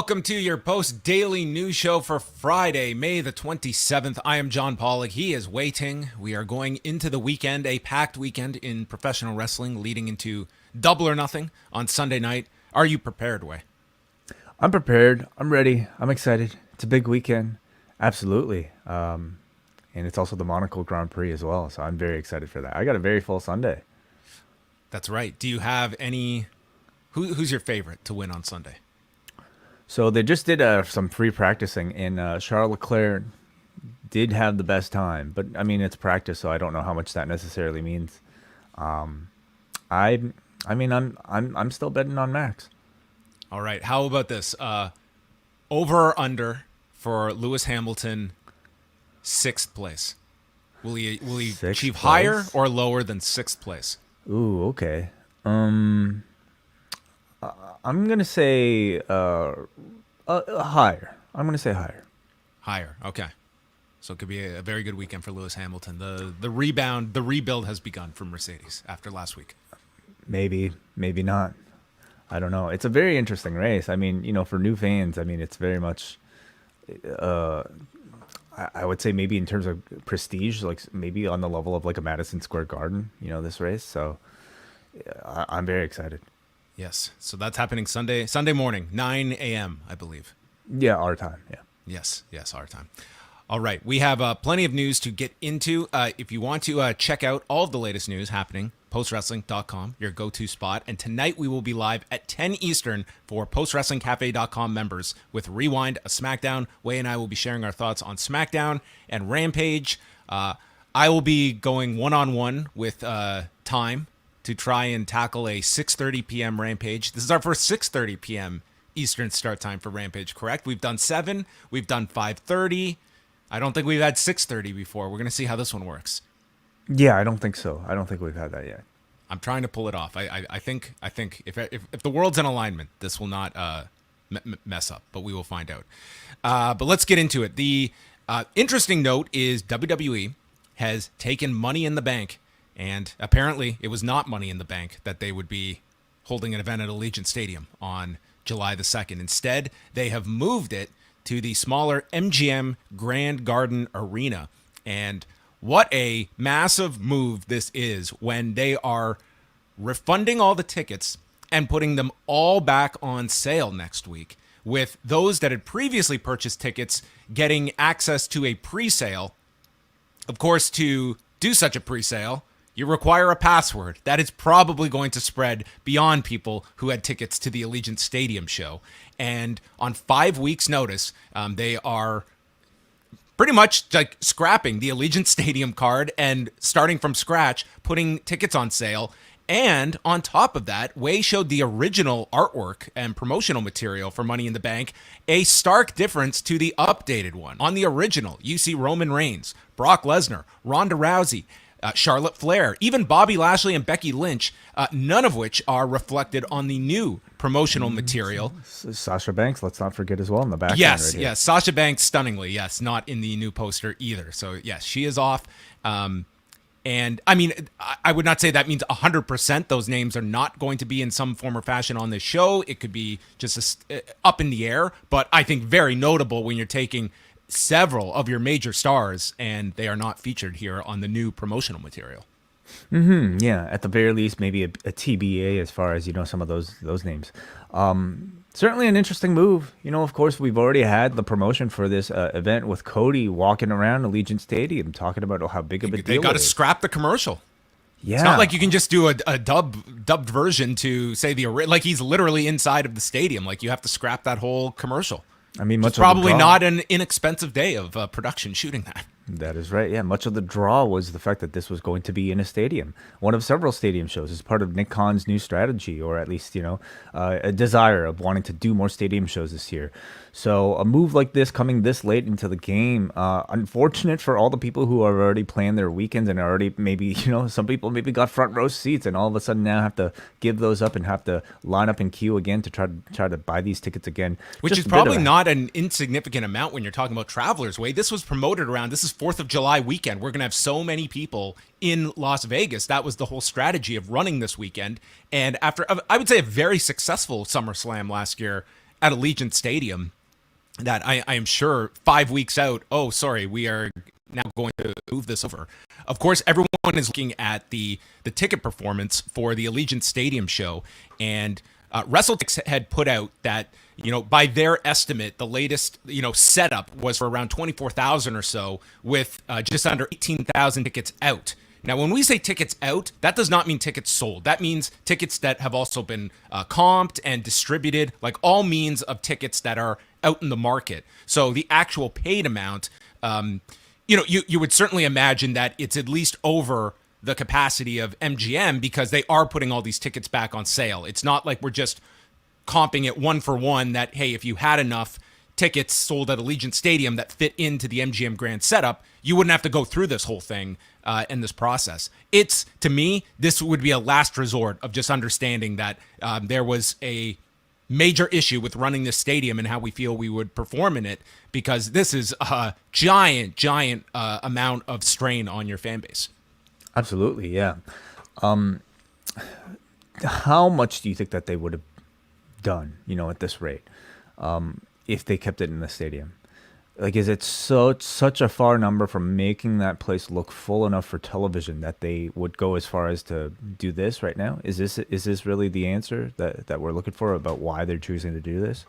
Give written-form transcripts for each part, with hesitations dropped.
Welcome to your post-daily news show for Friday, May the 27th. I am John Pollock. He is Wai Ting. We are going into the weekend, a packed weekend in professional wrestling, leading into Double or Nothing on Sunday night. Are you prepared, Wai? I'm prepared. I'm ready. I'm excited. It's a big weekend. Absolutely. And it's also the Monaco Grand Prix as well, so I'm very excited for that. I got a very full Sunday. That's right. Do you have any... Who's your favorite to win on Sunday? So they just did some free practicing, and Charles Leclerc did have the best time. But I mean, it's practice, so I don't know how much that necessarily means. I'm still betting on Max. All right. How about this? Over or under for Lewis Hamilton, 6th place. Will he achieve place? higher or lower than 6th place? Ooh, okay. I'm gonna say higher. I'm gonna say higher. Higher. Okay. So it could be a very good weekend for Lewis Hamilton. The rebuild has begun for Mercedes after last week. Maybe not. I don't know. It's a very interesting race. I mean, for new fans, I mean, it's very much, I would say maybe in terms of prestige, like maybe on the level of like a Madison Square Garden, this race. So I'm very excited. Yes. So that's happening Sunday morning, 9 a.m., I believe. Yeah, our time. Yeah. Yes, our time. All right. We have plenty of news to get into. If you want to check out all of the latest news happening, postwrestling.com, your go-to spot. And tonight we will be live at 10 Eastern for postwrestlingcafe.com members with Rewind, a SmackDown. Wai and I will be sharing our thoughts on SmackDown and Rampage. I will be going one-on-one with Time to try and tackle a 6:30 p.m. Rampage. This is our first 6:30 p.m. Eastern start time for Rampage, correct? We've done 7, we've done 5:30. I don't think we've had 6:30 before. We're going to see how this one works. Yeah, I don't think so. I don't think we've had that yet. I'm trying to pull it off. I think if the world's in alignment, this will not mess up, but we will find out. But let's get into it. The interesting note is WWE has taken Money in the Bank. And apparently it was not Money in the Bank that they would be holding an event at Allegiant Stadium on July the 2nd. Instead, they have moved it to the smaller MGM Grand Garden Arena. And what a massive move this is when they are refunding all the tickets and putting them all back on sale next week, with those that had previously purchased tickets getting access to a pre-sale. Of course, to do such a pre-sale, you require a password. That is probably going to spread beyond people who had tickets to the Allegiant Stadium show. And on 5 weeks' notice, they are pretty much like scrapping the Allegiant Stadium card and starting from scratch, putting tickets on sale. And on top of that, Wai showed the original artwork and promotional material for Money in the Bank, a stark difference to the updated one. On the original, you see Roman Reigns, Brock Lesnar, Ronda Rousey, Charlotte Flair, even Bobby Lashley and Becky Lynch, none of which are reflected on the new promotional material. Sasha Banks, let's not forget as well in the background. Yes, right yes. Sasha Banks, stunningly, yes, not in the new poster either. So, yes, she is off. And, I mean, I would not say that means 100% those names are not going to be in some form or fashion on this show. It could be just up in the air. But I think very notable when you're taking several of your major stars and they are not featured here on the new promotional material. Yeah, at the very least, maybe a TBA as far as some of those names. Certainly an interesting move. Of course, we've already had the promotion for this event with Cody walking around Allegiant Stadium talking about how big of a deal They got to it is. scrap the commercial. Yeah, it's not like you can just do a dubbed version to say like he's literally inside of the stadium. Like you have to scrap that whole commercial. I mean, it's probably not an inexpensive day of production shooting that. That is right. Yeah, much of the draw was the fact that this was going to be in a stadium, one of several stadium shows, as part of Nick Khan's new strategy, or at least a desire of wanting to do more stadium shows this year. So a move like this coming this late into the game, unfortunate for all the people who are already planned their weekends and already maybe some people maybe got front row seats and all of a sudden now have to give those up and have to line up in queue again to try to buy these tickets again. Which Just is a bit of probably a- not an insignificant amount when you're talking about Travelers Way. This was promoted around, this is 4th of July weekend. We're going to have so many people in Las Vegas. That was the whole strategy of running this weekend. And after, I would say, a very successful SummerSlam last year, at Allegiant Stadium that I am sure 5 weeks out, oh, sorry, we are now going to move this over. Of course, everyone is looking at the ticket performance for the Allegiant Stadium show, and WrestleTix had put out that, by their estimate, the latest, setup was for around 24,000 or so, with just under 18,000 tickets out. Now, when we say tickets out, that does not mean tickets sold. That means tickets that have also been comped and distributed, like all means of tickets that are out in the market. So the actual paid amount, you would certainly imagine that it's at least over the capacity of MGM because they are putting all these tickets back on sale. It's not like we're just comping it one for one that, hey, if you had enough tickets sold at Allegiant Stadium that fit into the MGM Grand setup, you wouldn't have to go through this whole thing in this process. To me, this would be a last resort of just understanding that there was a major issue with running this stadium and how we feel we would perform in it, because this is a giant amount of strain on your fan base. Absolutely, yeah. How much do you think that they would have done, at this rate, if they kept it in the stadium? Like, is it such a far number from making that place look full enough for television that they would go as far as to do this right now? Is this really the answer that we're looking for about why they're choosing to do this?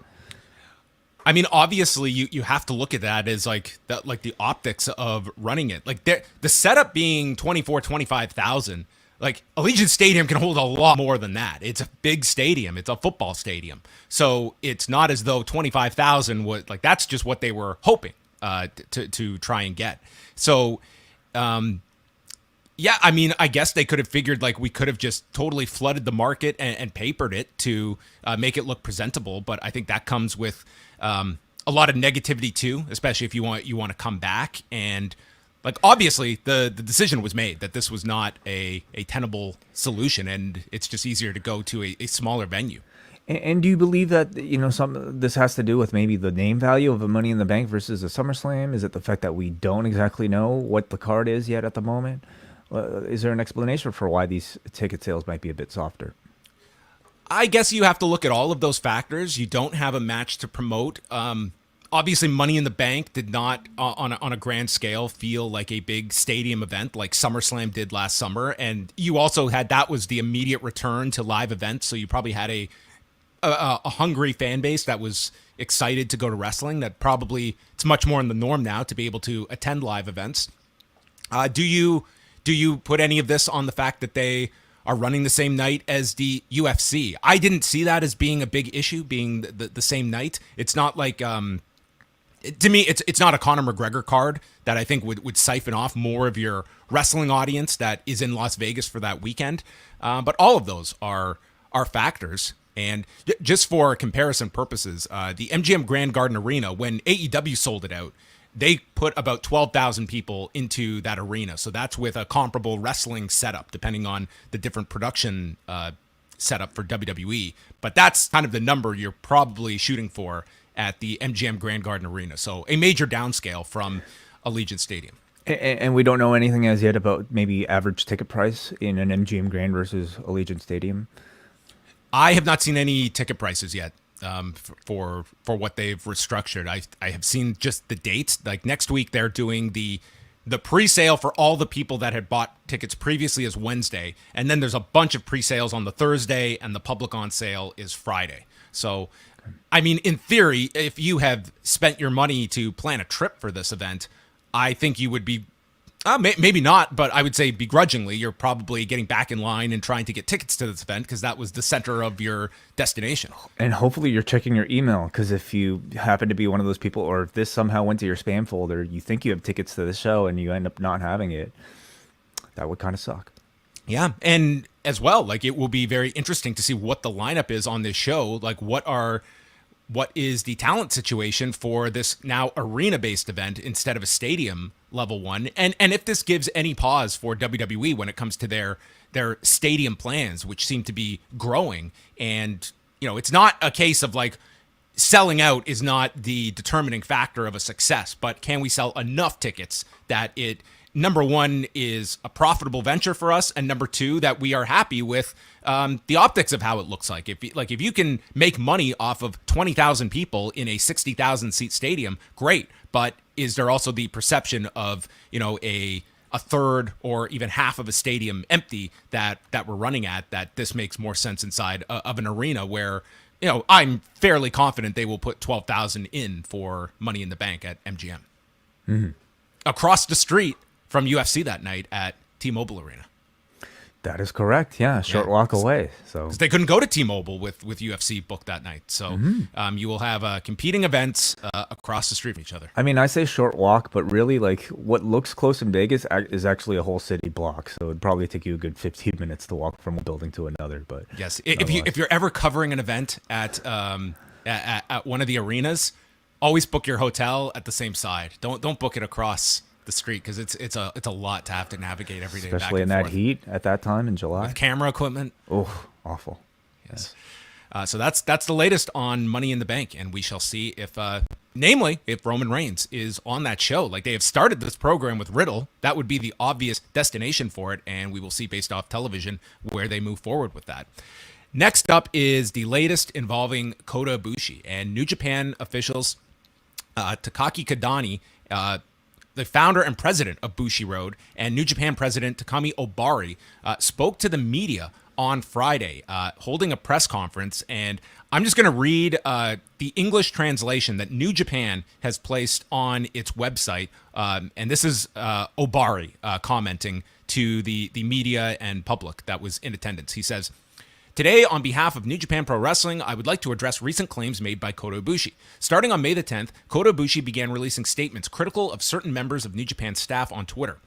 I mean, obviously, you have to look at that as like the optics of running it. Like the setup being 25,000. Like, Allegiant Stadium can hold a lot more than that. It's a big stadium. It's a football stadium. So it's not as though 25,000 was, like, that's just what they were hoping to try and get. So, yeah, I mean, I guess they could have figured, like, we could have just totally flooded the market and papered it to make it look presentable. But I think that comes with a lot of negativity, too, especially if you want to come back. And like, obviously, the decision was made that this was not a tenable solution, and it's just easier to go to a smaller venue. And do you believe that, this has to do with maybe the name value of a Money in the Bank versus a SummerSlam? Is it the fact that we don't exactly know what the card is yet at the moment? Is there an explanation for why these ticket sales might be a bit softer? I guess you have to look at all of those factors. You don't have a match to promote. Obviously, Money in the Bank did not, on a grand scale, feel like a big stadium event like SummerSlam did last summer. And you also that was the immediate return to live events. So you probably had a hungry fan base that was excited to go to wrestling. That probably, it's much more in the norm now to be able to attend live events. Do you put any of this on the fact that they are running the same night as the UFC? I didn't see that as being a big issue, being the same night. It's not like... to me, it's not a Conor McGregor card that I think would siphon off more of your wrestling audience that is in Las Vegas for that weekend. But all of those are factors. And just for comparison purposes, the MGM Grand Garden Arena, when AEW sold it out, they put about 12,000 people into that arena. So that's with a comparable wrestling setup, depending on the different production setup for WWE. But that's kind of the number you're probably shooting for at the MGM Grand Garden Arena. So a major downscale from Allegiant Stadium. And we don't know anything as yet about maybe average ticket price in an MGM Grand versus Allegiant Stadium? I have not seen any ticket prices yet for what they've restructured. I have seen just the dates. Like, next week, they're doing the pre-sale for all the people that had bought tickets previously is Wednesday. And then there's a bunch of pre-sales on the Thursday, and the public on sale is Friday. So, I mean, in theory, if you have spent your money to plan a trip for this event, I think you would be, maybe not, but I would say begrudgingly, you're probably getting back in line and trying to get tickets to this event because that was the center of your destination. And hopefully you're checking your email, because if you happen to be one of those people, or if this somehow went to your spam folder, you think you have tickets to the show and you end up not having it, that would kind of suck. Yeah, and as well, like, it will be very interesting to see what the lineup is on this show. Like, what is the talent situation for this now arena-based event instead of a stadium level one? And if this gives any pause for WWE when it comes to their stadium plans, which seem to be growing. And, it's not a case of like selling out is not the determining factor of a success, but can we sell enough tickets that it number one, is a profitable venture for us, and number two, that we are happy with the optics of how it looks like. If you can make money off of 20,000 people in a 60,000 seat stadium, great. But is there also the perception of a third or even half of a stadium empty that we're running at, that this makes more sense inside of an arena where, I'm fairly confident they will put 12,000 in for Money in the Bank at MGM. Mm-hmm. Across the street from UFC that night at T-Mobile Arena. That is correct. Yeah, short walk away. So because they couldn't go to T-Mobile with UFC booked that night, so you will have competing events across the street from each other. I mean, I say short walk, but really, like, what looks close in Vegas is actually a whole city block. So it'd probably take you a good 15 minutes to walk from one building to another. But yes, if you're ever covering an event at one of the arenas, always book your hotel at the same side. Don't book it across the street, because it's a lot to have to navigate every day, especially in that heat at that time in July with camera equipment. Oh, awful. Yes. So that's the latest on Money in the Bank, and we shall see if namely if Roman Reigns is on that show. Like, they have started this program with Riddle, that would be the obvious destination for it, and we will see based off television where they move forward with that. Next up is the latest involving Kota Ibushi and New Japan officials. Takaki Kadani, the founder and president of Bushiroad, and New Japan president Takami Obari spoke to the media on Friday, holding a press conference. And I'm just going to read the English translation that New Japan has placed on its website. And this is Obari commenting to the media and public that was in attendance. He says, "Today, on behalf of New Japan Pro Wrestling, I would like to address recent claims made by Kota Ibushi. Starting on May the 10th, Kota Ibushi began releasing statements critical of certain members of New Japan staff on Twitter.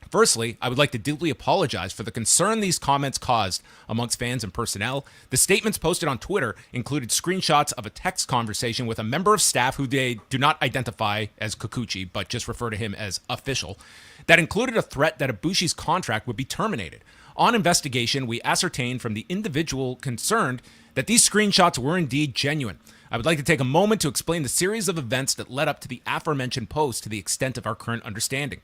Firstly, I would like to deeply apologize for the concern these comments caused amongst fans and personnel. The statements posted on Twitter included screenshots of a text conversation with a member of staff who they do not identify as Kikuchi, but just refer to him as official, that included a threat that Ibushi's contract would be terminated. On investigation, we ascertained from the individual concerned that these screenshots were indeed genuine. I would like to take a moment to explain the series of events that led up to the aforementioned post to the extent of our current understanding.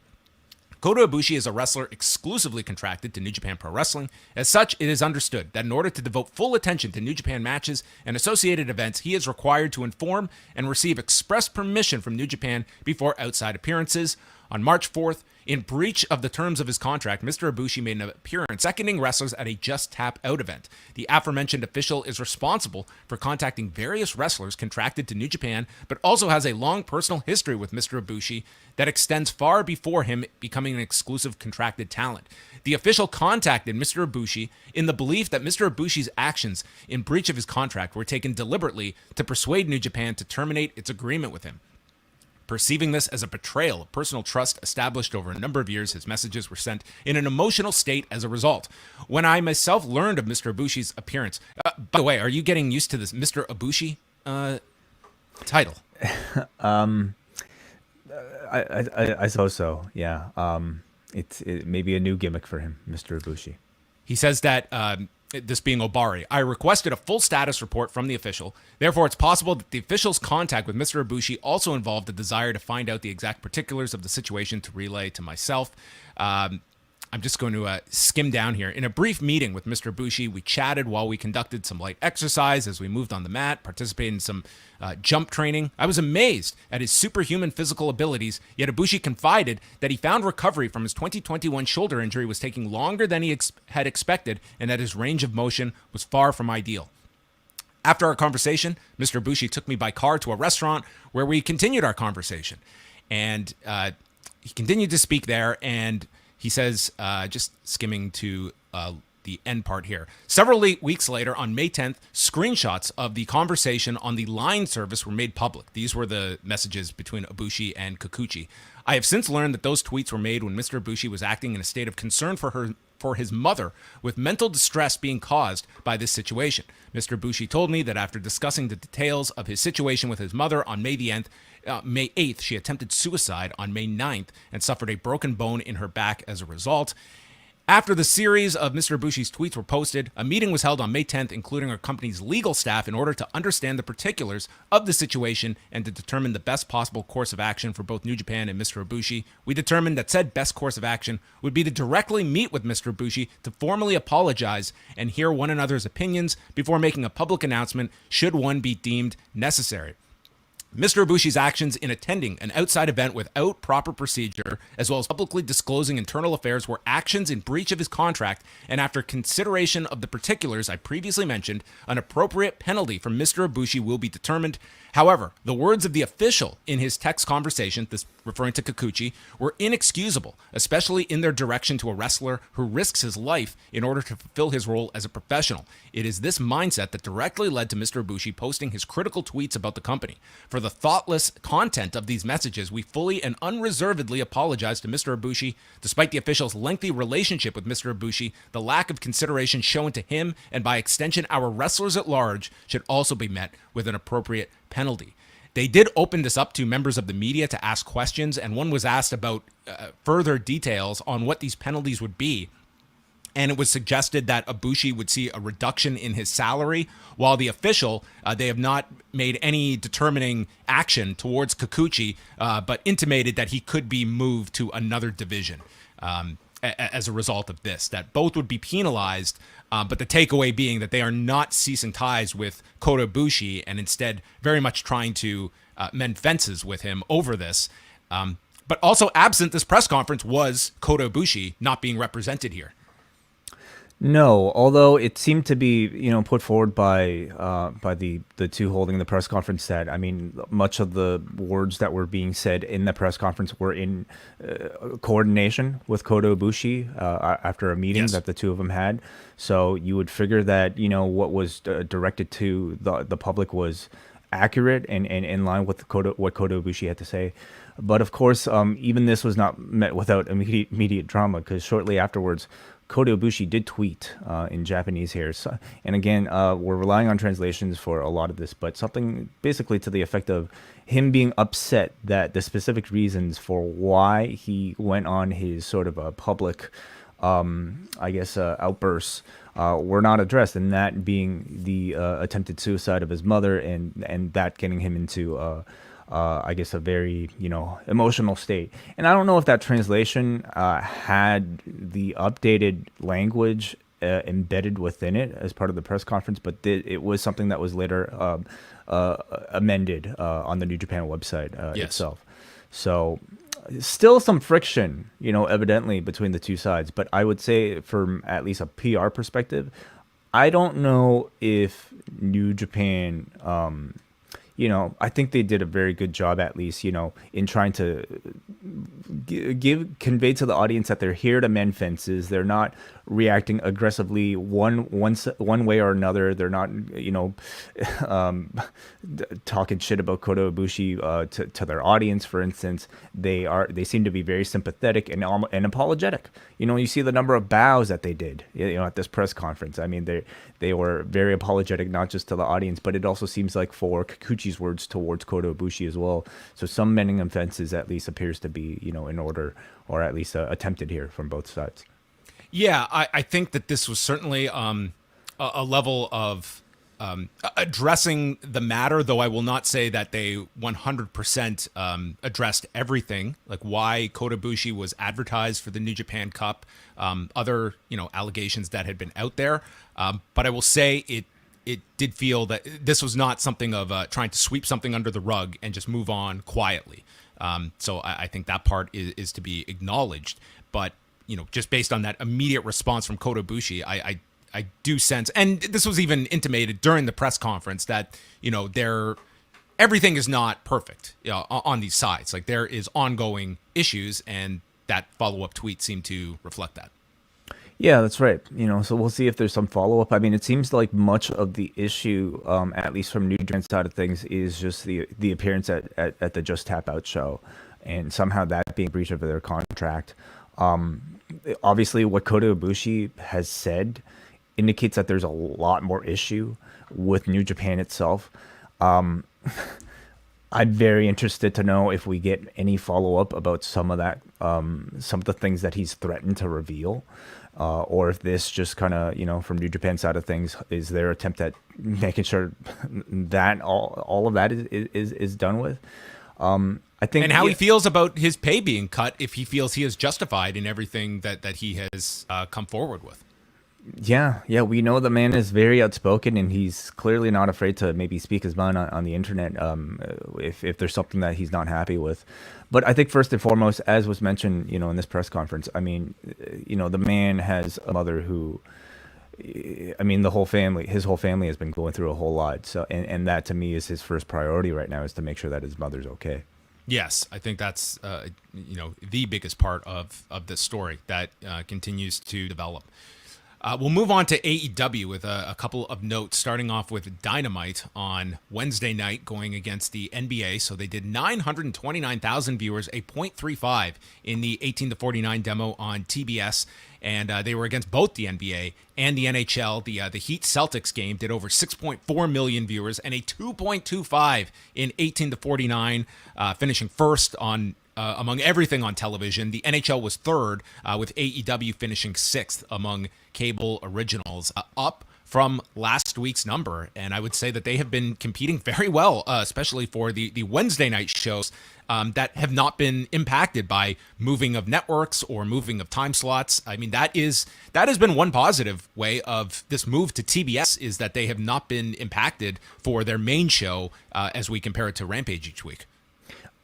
Kota Ibushi is a wrestler exclusively contracted to New Japan Pro Wrestling. As such, it is understood that in order to devote full attention to New Japan matches and associated events, he is required to inform and receive express permission from New Japan before outside appearances. On March 4th, in breach of the terms of his contract, Mr. Ibushi made an appearance seconding wrestlers at a Just Tap Out event. The aforementioned official is responsible for contacting various wrestlers contracted to New Japan, but also has a long personal history with Mr. Ibushi that extends far before him becoming an exclusive contracted talent. The official contacted Mr. Ibushi in the belief that Mr. Ibushi's actions in breach of his contract were taken deliberately to persuade New Japan to terminate its agreement with him. Perceiving this as a betrayal of personal trust established over a number of years, his messages were sent in an emotional state as a result. When I myself learned of Mr. Ibushi's appearance, by the way, are you getting used to this Mr. Ibushi title? I suppose so. Yeah. It may be a new gimmick for him, Mr. Ibushi. He says that this being Obari, I requested a full status report from the official. Therefore, it's possible that the official's contact with Mr. Ibushi also involved a desire to find out the exact particulars of the situation to relay to myself. I'm just going to skim down here. In a brief meeting with Mr. Ibushi, we chatted while we conducted some light exercise as we moved on the mat, participated in some jump training. I was amazed at his superhuman physical abilities, yet Ibushi confided that he found recovery from his 2021 shoulder injury was taking longer than he had expected and that his range of motion was far from ideal. After our conversation, Mr. Ibushi took me by car to a restaurant where we continued our conversation. And he continued to speak there, and he says, just skimming to the end part here. Several weeks later, on May 10th, screenshots of the conversation on the Line service were made public. These were the messages between Ibushi and Kikuchi. I have since learned that those tweets were made when Mr. Ibushi was acting in a state of concern for his mother, with mental distress being caused by this situation. Mr. Ibushi told me that after discussing the details of his situation with his mother on May 8th, she attempted suicide on May 9th and suffered a broken bone in her back as a result. After the series of Mr. Ibushi's tweets were posted, a meeting was held on May 10th, including our company's legal staff, in order to understand the particulars of the situation and to determine the best possible course of action for both New Japan and Mr. Ibushi. We determined that said best course of action would be to directly meet with Mr. Ibushi to formally apologize and hear one another's opinions before making a public announcement should one be deemed necessary. Mr. Ibushi's actions in attending an outside event without proper procedure, as well as publicly disclosing internal affairs, were actions in breach of his contract, and after consideration of the particulars I previously mentioned, an appropriate penalty from Mr. Ibushi will be determined. However, the words of the official in his text conversation, this referring to Kikuchi, were inexcusable, especially in their direction to a wrestler who risks his life in order to fulfill his role as a professional. It is this mindset that directly led to Mr. Ibushi posting his critical tweets about the company. For the thoughtless content of these messages, we fully and unreservedly apologize to Mr. Ibushi. Despite the official's lengthy relationship with Mr. Ibushi, the lack of consideration shown to him and by extension our wrestlers at large should also be met with an appropriate penalty. They did open this up to members of the media to ask questions, and one was asked about further details on what these penalties would be. And it was suggested that Ibushi would see a reduction in his salary, while the official, they have not made any determining action towards Kikuchi, but intimated that he could be moved to another division as a result of this, that both would be penalized, but the takeaway being that they are not ceasing ties with Kota Ibushi and instead very much trying to mend fences with him over this. But also absent this press conference was Kota Ibushi not being represented here. No, although it seemed to be, put forward by the two holding the press conference that, I mean, much of the words that were being said in the press conference were in coordination with Kota Ibushi after a meeting Yes. that the two of them had. So you would figure that, what was directed to the public was accurate and in line with what Kota Ibushi had to say. But of course, even this was not met without immediate drama, because shortly afterwards, Kota Ibushi did tweet in Japanese here. So, and again, we're relying on translations for a lot of this, but something basically to the effect of him being upset that the specific reasons for why he went on his sort of a public, outbursts were not addressed, and that being the attempted suicide of his mother and that getting him into a very, emotional state. And I don't know if that translation had the updated language embedded within it as part of the press conference, but it was something that was later amended on the New Japan website Yes. itself. So still some friction, evidently between the two sides. But I would say from at least a PR perspective, I don't know if New Japan I think they did a very good job, at least, in trying to convey to the audience that they're here to mend fences. They're not reacting aggressively one way or another. They're not, talking shit about Kota Ibushi to their audience, for instance. They seem to be very sympathetic and apologetic. You see the number of bows that they did, at this press conference. I mean, they were very apologetic, not just to the audience, but it also seems like for Kikuchi's words towards Kota Ibushi as well. So some mending of fences at least appears to be, in order, or at least attempted here from both sides. Yeah, I think that this was certainly a level of addressing the matter, though I will not say that they 100% addressed everything, like why Kota Ibushi was advertised for the New Japan Cup, other allegations that had been out there. But I will say it did feel that this was not something of trying to sweep something under the rug and just move on quietly. So I think that part is to be acknowledged. But just based on that immediate response from Kota Ibushi, I do sense, and this was even intimated during the press conference, that everything is not perfect on these sides. Like, there is ongoing issues, and that follow-up tweet seemed to reflect that. Yeah, that's right. So we'll see if there's some follow-up. I mean, it seems like much of the issue, at least from New Japan's side of things, is just the appearance at the Just Tap Out show, and somehow that being a breach of their contract. Obviously, what Kota Ibushi has said indicates that there's a lot more issue with New Japan itself. I'm very interested to know if we get any follow-up about some of that, some of the things that he's threatened to reveal. or if this just kind of, from New Japan side of things, is their attempt at making sure that all of that is done with. I think, and how he feels about his pay being cut, if he feels he is justified in everything that he has come forward with. Yeah, we know the man is very outspoken, and he's clearly not afraid to maybe speak his mind on the internet if there's something that he's not happy with. But I think first and foremost, as was mentioned, in this press conference, I mean, the man has a mother who, I mean, his whole family has been going through a whole lot. So, and that to me is his first priority right now, is to make sure that his mother's okay. Yes, I think that's the biggest part of this story that continues to develop. We'll move on to AEW with a couple of notes, starting off with Dynamite on Wednesday night going against the NBA. So they did 929,000 viewers, a .35 in the 18 to 49 demo on TBS. And they were against both the NBA and the NHL. The Heat Celtics game did over 6.4 million viewers and a 2.25 in 18 to 49, finishing first on among everything on television. The NHL was third, with AEW finishing sixth among cable originals, up from last week's number. And I would say that they have been competing very well, especially for the Wednesday night shows that have not been impacted by moving of networks or moving of time slots. I mean, that has been one positive way of this move to TBS, is that they have not been impacted for their main show as we compare it to Rampage each week.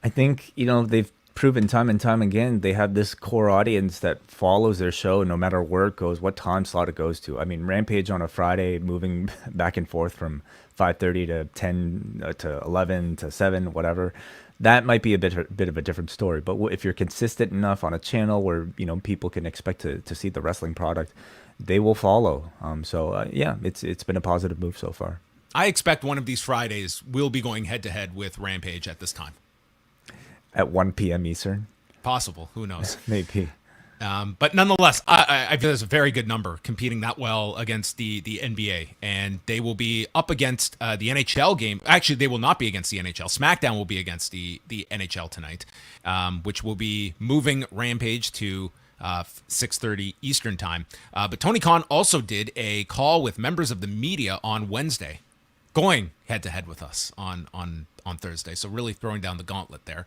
I think, they've proven time and time again they have this core audience that follows their show no matter where it goes, what time slot it goes to. I mean, Rampage on a Friday, moving back and forth from 5:30 to 10 to 11 to 7, whatever, that might be a bit of a different story. But if you're consistent enough on a channel where people can expect to see the wrestling product, they will follow. Yeah, it's been a positive move so far. I expect one of these Fridays will be going head to head with Rampage at this time. At 1 p.m. Eastern? Possible. Who knows? Maybe. But nonetheless, I feel it's a very good number, competing that well against the NBA. And they will be up against the NHL game. Actually, they will not be against the NHL. SmackDown will be against the NHL tonight, which will be moving Rampage to 6:30 Eastern time. But Tony Khan also did a call with members of the media on Wednesday, going head-to-head with us on Thursday. So really throwing down the gauntlet there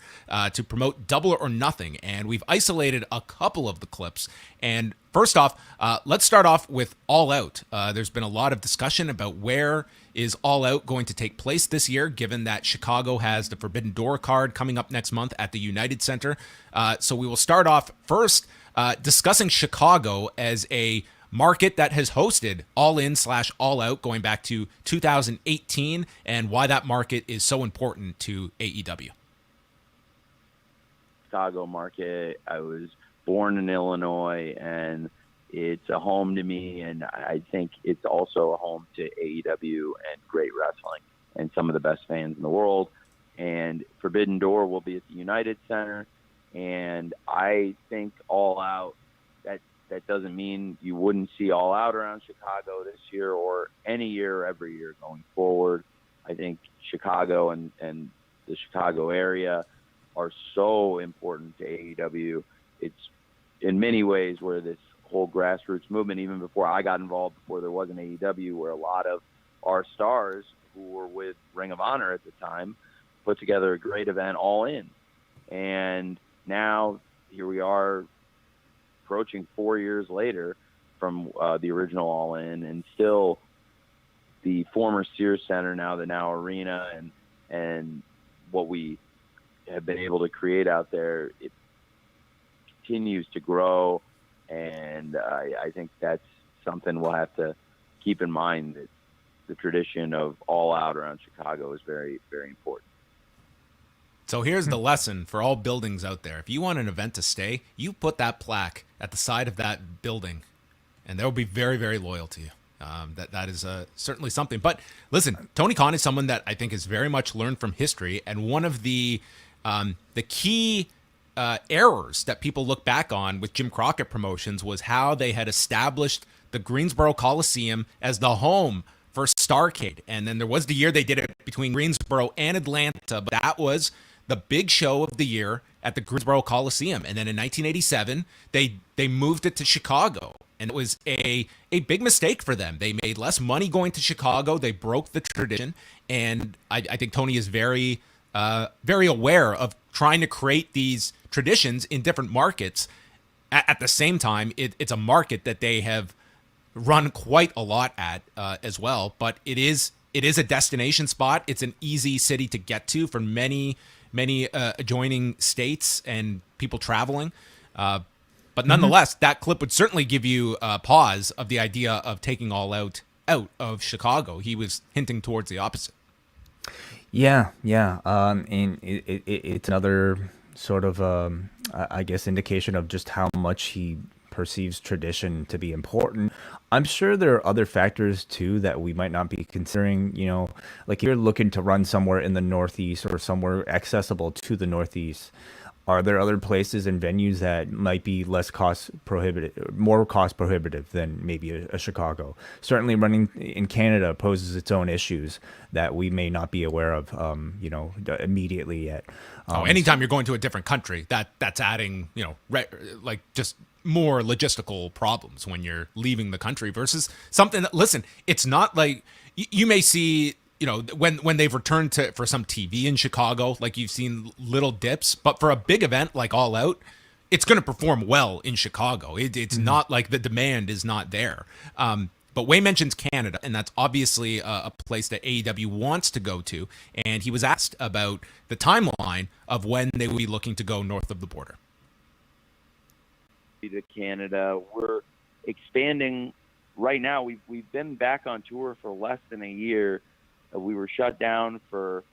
to promote Double or Nothing. And we've isolated a couple of the clips. And first off, let's start off with All Out. There's been a lot of discussion about where is All Out going to take place this year, given that Chicago has the Forbidden Door card coming up next month at the United Center. So we will start off first discussing Chicago as a market that has hosted All In/All Out going back to 2018, and why that market is so important to AEW. Chicago market. I was born in Illinois, and it's a home to me, and I think it's also a home to AEW and great wrestling and some of the best fans in the world. And Forbidden Door will be at the United Center, and I think All Out, that doesn't mean you wouldn't see All Out around Chicago this year or any year, every year going forward. I think Chicago and the Chicago area are so important to AEW. It's in many ways where this whole grassroots movement, even before I got involved, before there was an AEW, where a lot of our stars who were with Ring of Honor at the time put together a great event, All In. And now here we are, approaching 4 years later from the original All In, and still the former Sears Center, now the Now Arena, and what we have been able to create out there, it continues to grow. And I think that's something we'll have to keep in mind, that the tradition of All Out around Chicago is very, very important. So here's the lesson for all buildings out there. If you want an event to stay, you put that plaque at the side of that building, and they'll be very, very loyal to you. That is certainly something. But listen, Tony Khan is someone that I think has very much learned from history, and one of the key errors that people look back on with Jim Crockett Promotions was how they had established the Greensboro Coliseum as the home for Starrcade. And then there was the year they did it between Greensboro and Atlanta, but that was the big show of the year at the Greensboro Coliseum. And then in 1987, they moved it to Chicago. And it was a big mistake for them. They made less money going to Chicago. They broke the tradition. And I think Tony is very, very aware of trying to create these traditions in different markets. At the same time, it's a market that they have run quite a lot at as well. But it is a destination spot. It's an easy city to get to for many adjoining states and people traveling. But nonetheless, that clip would certainly give you a pause of the idea of taking All Out of Chicago. He was hinting towards the opposite. Yeah. And it's another sort of, I guess, indication of just how much he perceives tradition to be important. I'm sure there are other factors too that we might not be considering. Like if you're looking to run somewhere in the Northeast or somewhere accessible to the Northeast, are there other places and venues that might be more cost prohibitive than maybe a Chicago? Certainly running in Canada poses its own issues that we may not be aware of, immediately yet. Anytime you're going to a different country, that's adding, like just more logistical problems when you're leaving the country versus something that, listen, it's not like you may see, when they've returned for some TV in Chicago, like you've seen little dips, but for a big event like All Out, it's going to perform well in Chicago. It's not like the demand is not there. But Wai mentions Canada, and that's obviously a place that AEW wants to go to. And he was asked about the timeline of when they would be looking to go north of the border. To Canada, we're expanding right now. We've been back on tour for less than a year. We were shut down for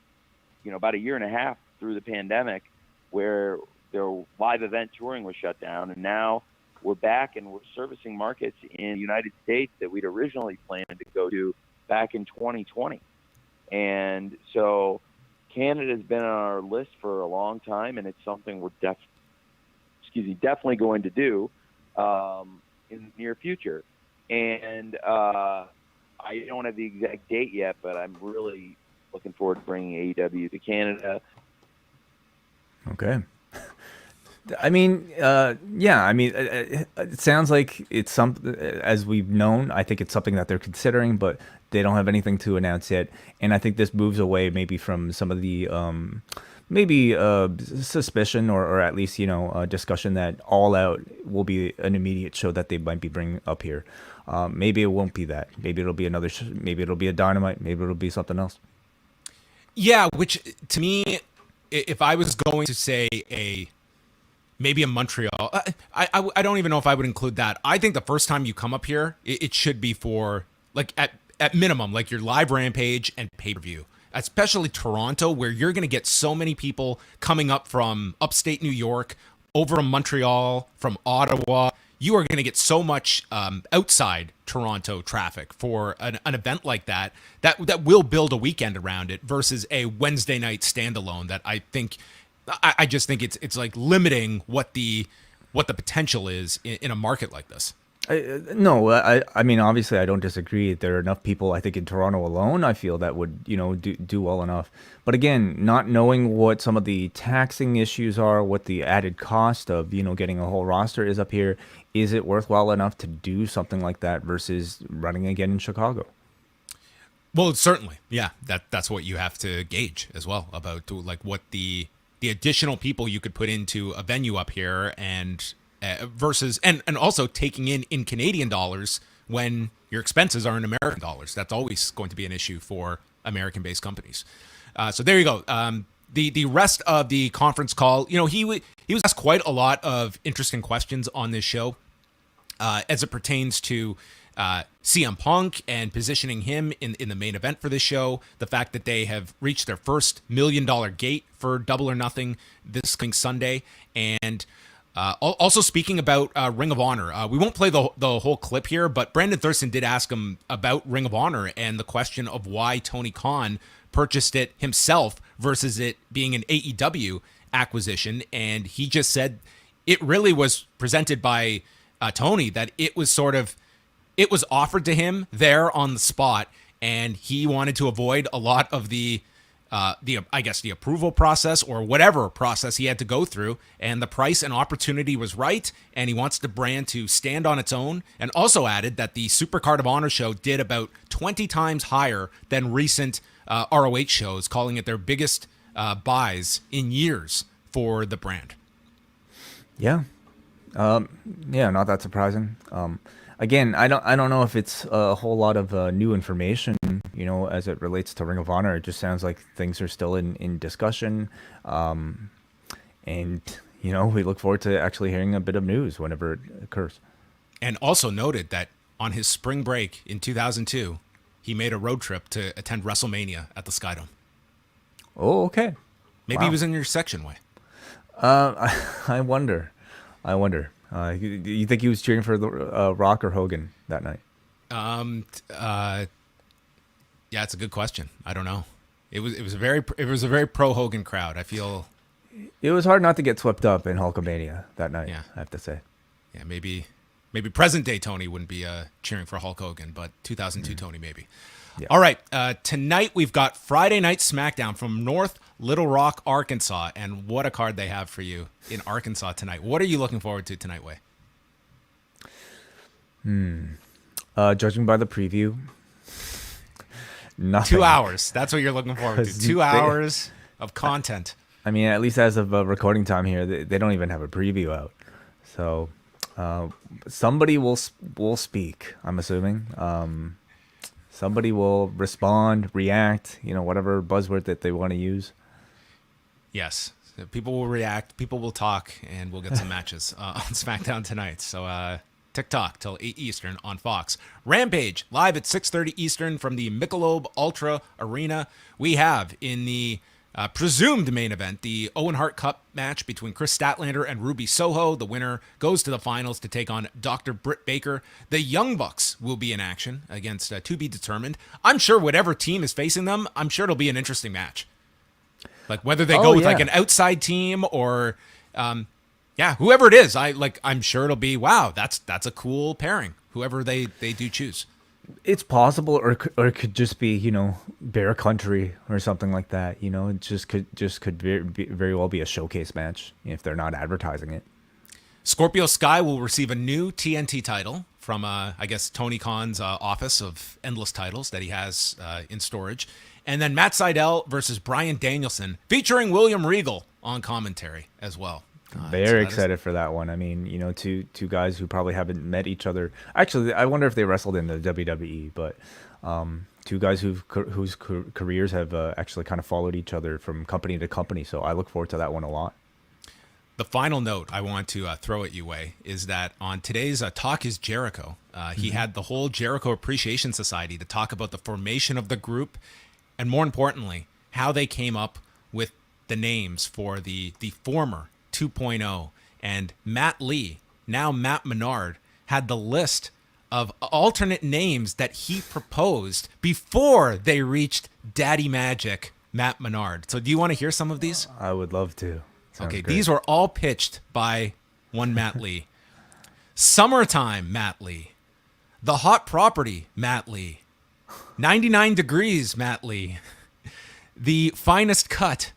about a year and a half through the pandemic, where their live event touring was shut down, and now we're back and we're servicing markets in the United States that we'd originally planned to go to back in 2020. And so Canada's been on our list for a long time, and it's something we're definitely going to do in the near future. And I don't have the exact date yet, but I'm really looking forward to bringing AEW to Canada. Okay. I mean, it sounds like it's something, as we've known, I think it's something that they're considering, but they don't have anything to announce yet. And I think this moves away maybe from some of the, suspicion or at least, discussion that All Out will be an immediate show that they might be bringing up here. Maybe it won't be that. Maybe it'll be another, maybe it'll be a Dynamite. Maybe it'll be something else. Yeah, which to me, if I was going to say maybe a Montreal, I don't even know if I would include that. I think the first time you come up here, it should be for, like, at minimum, like your live Rampage and pay-per-view, especially Toronto, where you're going to get so many people coming up from upstate New York, over from Montreal, from Ottawa. You are going to get so much outside Toronto traffic for an event like that will build a weekend around it versus a Wednesday night standalone that I just think it's like limiting what the potential is in a market like this. I mean, obviously, I don't disagree. There are enough people, I think, in Toronto alone, I feel that would, do well enough. But again, not knowing what some of the taxing issues are, what the added cost of, getting a whole roster is up here, is it worthwhile enough to do something like that versus running again in Chicago? Well, certainly, yeah. That's what you have to gauge as well about like what the additional people you could put into a venue up here and versus and also taking in Canadian dollars when your expenses are in American dollars. That's always going to be an issue for American-based companies. So there you go. The rest of the conference call, he was asked quite a lot of interesting questions on this show as it pertains to CM Punk and positioning him in the main event for this show. The fact that they have reached their first $1 million gate for Double or Nothing this coming Sunday, and also speaking about Ring of Honor. We won't play the whole clip here, but Brandon Thurston did ask him about Ring of Honor and the question of why Tony Khan purchased it himself versus it being an AEW acquisition. And he just said it really was presented by Tony, that it was offered to him there on the spot, and he wanted to avoid a lot of the the approval process or whatever process he had to go through, and the price and opportunity was right, and he wants the brand to stand on its own. And also added that the Super Card of Honor show did about 20 times higher than recent ROH shows, calling it their biggest buys in years for the brand. Yeah. Yeah, not that surprising. Again, I don't know if it's a whole lot of new information, as it relates to Ring of Honor. It just sounds like things are still in discussion. And, we look forward to actually hearing a bit of news whenever it occurs. And also noted that on his spring break in 2002, he made a road trip to attend WrestleMania at the Skydome. Oh, okay. Maybe he was in your section, Way. I wonder. You think he was cheering for the Rock or Hogan that night? Yeah, it's a good question. I don't know. It was a very pro Hogan crowd. I feel it was hard not to get swept up in Hulkamania that night. Yeah. I have to say. Yeah, maybe present day Tony wouldn't be cheering for Hulk Hogan, but 2002 Tony maybe. Yeah. All right, tonight we've got Friday Night SmackDown from North Little Rock, Arkansas, and what a card they have for you in Arkansas tonight. What are you looking forward to tonight, Way? Judging by the preview, nothing. 2 hours. That's what you're looking forward to. 2 hours of content. I mean, at least as of recording time here, they don't even have a preview out. So somebody will speak, I'm assuming. Somebody will respond, react, whatever buzzword that they want to use. Yes. People will react, people will talk, and we'll get some matches on SmackDown tonight. So TikTok till 8 Eastern on Fox. Rampage, live at 6:30 Eastern from the Michelob Ultra Arena. We have in the presumed main event, the Owen Hart Cup match between Chris Statlander and Ruby Soho. The winner goes to the finals to take on Dr. Britt Baker. The Young Bucks will be in action against to be determined. I'm sure whatever team is facing them, I'm sure it'll be an interesting match. Like whether they go with like an outside team or, whoever it is, I'm sure it'll be, wow, that's a cool pairing. Whoever they do choose. It's possible, or it could just be, Bear Country or something like that. It just could very well be a showcase match if they're not advertising it. Scorpio Sky will receive a new TNT title from, I guess, Tony Khan's office of endless titles that he has in storage. And then Matt Sydal versus Bryan Danielson, featuring William Regal on commentary as well. Very excited for that one. I mean, two guys who probably haven't met each other. Actually, I wonder if they wrestled in the WWE, but two guys whose careers have actually kind of followed each other from company to company. So I look forward to that one a lot. The final note I want to throw at you, Way, is that on today's Talk is Jericho, he had the whole Jericho Appreciation Society to talk about the formation of the group and, more importantly, how they came up with the names for the former 2.0. And Matt Lee, now Matt Menard, had the list of alternate names that he proposed before they reached Daddy Magic Matt Menard. So do you want to hear some of these? I would love to. Sounds okay, great. These were all pitched by one Matt Lee. Summertime Matt Lee. The Hot Property Matt Lee. 99 Degrees Matt Lee. The Finest Cut.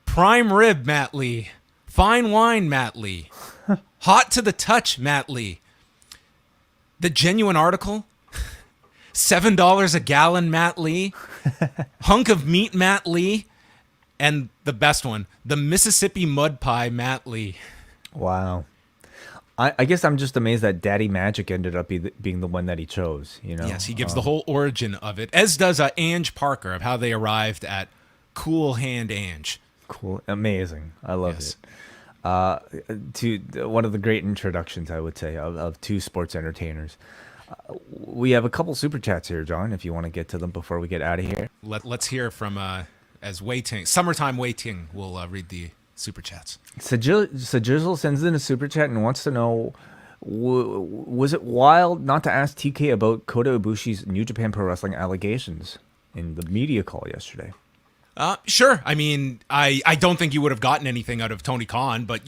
Prime Rib Matt Lee. Fine Wine Matt Lee. Hot to the Touch Matt Lee. The Genuine Article. $7 a gallon Matt Lee. Hunk of Meat Matt Lee. And the best one, the Mississippi Mud Pie Matt Lee. Wow. I guess I'm just amazed that Daddy Magic ended up being the one that he chose. Yes, he gives the whole origin of it, as does Ange Parker, of how they arrived at Cool Hand Ange. Cool. Amazing. I love it. To one of the great introductions, I would say, of two sports entertainers. We have a couple super chats here, John, if you want to get to them before we get out of here. Let's hear from, as Wai Ting, Summertime Wai Ting will read the super chats. Sajizzle sends in a super chat and wants to know, was it wild not to ask TK about Kota Ibushi's New Japan Pro Wrestling allegations in the media call yesterday? Sure. I mean, I don't think you would have gotten anything out of Tony Khan, but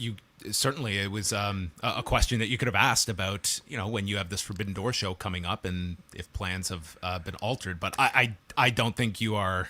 certainly it was a question that you could have asked about, when you have this Forbidden Door show coming up and if plans have been altered. But I don't think you are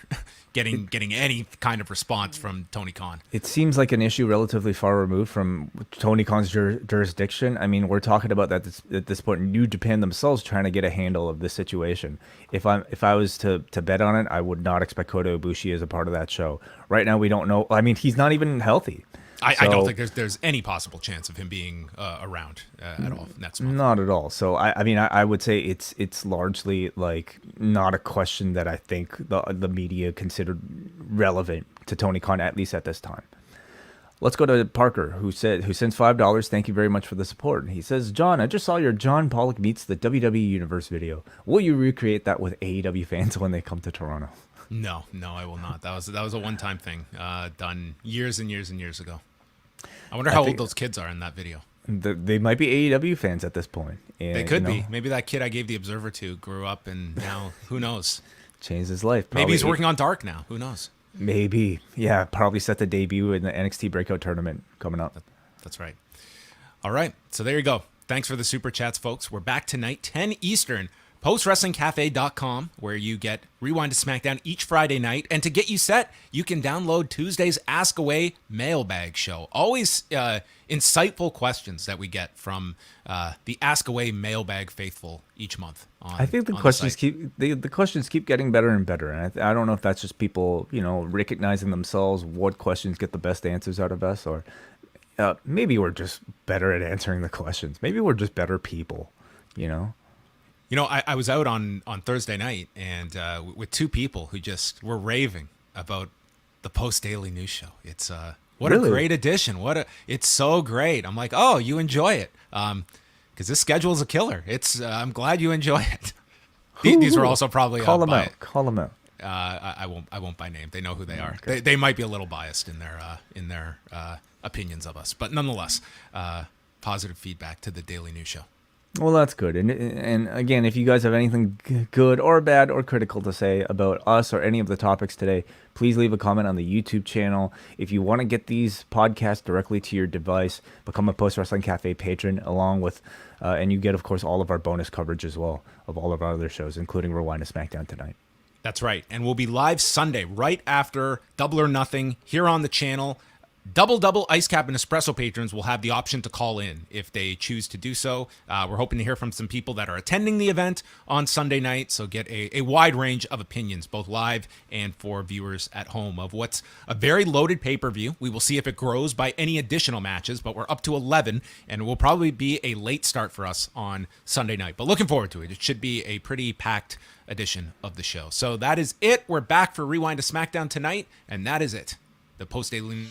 getting any kind of response from Tony Khan. It seems like an issue relatively far removed from Tony Khan's jurisdiction. I mean, we're talking about that at this point. New Japan themselves trying to get a handle of this situation. If I was to bet on it, I would not expect Kota Ibushi as a part of that show. Right now, we don't know. I mean, he's not even healthy. I don't think there's any possible chance of him being around at all next month. Not at all. So I mean, I would say it's largely like not a question that I think the media considered relevant to Tony Khan, at least at this time. Let's go to Parker, who sends $5. Thank you very much for the support. He says, John, I just saw your John Pollock meets the WWE Universe video. Will you recreate that with AEW fans when they come to Toronto? No, I will not. That was a one-time thing done years and years and years ago. I wonder how old those kids are in that video. They might be AEW fans at this point. And, they could be. Maybe that kid I gave the Observer to grew up and now, who knows? Changed his life. Maybe he's working on Dark now. Who knows? Maybe. Yeah, probably set the debut in the NXT Breakout Tournament coming up. That's right. All right. So there you go. Thanks for the super chats, folks. We're back tonight, 10 Eastern. PostWrestlingCafe.com, where you get Rewind to SmackDown each Friday night. And to get you set, you can download Tuesday's Ask Away mailbag show. Always insightful questions that we get from the Ask Away mailbag faithful each month. I think the questions the questions keep getting better and better. And I don't know if that's just people, recognizing themselves, what questions get the best answers out of us, or maybe we're just better at answering the questions. Maybe we're just better people, I was out on Thursday night and with two people who just were raving about the Post Daily News Show. It's what Really? A great addition. It's so great. I'm like, oh, you enjoy it because this schedule is a killer. I'm glad you enjoy it. These are also probably Call them out. I won't by name. They know who they are. Okay. They might be a little biased in their opinions of us, but nonetheless, positive feedback to the Daily News Show. Well, that's good. And again, if you guys have anything good or bad or critical to say about us or any of the topics today, please leave a comment on the YouTube channel. If you want to get these podcasts directly to your device, become a Post Wrestling Cafe patron, along with, and you get, of course, all of our bonus coverage as well of all of our other shows, including Rewind to SmackDown tonight. That's right. And we'll be live Sunday right after Double or Nothing here on the channel. Double Ice Cap and Espresso patrons will have the option to call in if they choose to do so. We're hoping to hear from some people that are attending the event on Sunday night, so get a wide range of opinions, both live and for viewers at home, of what's a very loaded pay-per-view. We will see if it grows by any additional matches, but we're up to 11, and it will probably be a late start for us on Sunday night. But looking forward to it. It should be a pretty packed edition of the show. So that is it. We're back for Rewind to SmackDown tonight, and that is it. The Post Daily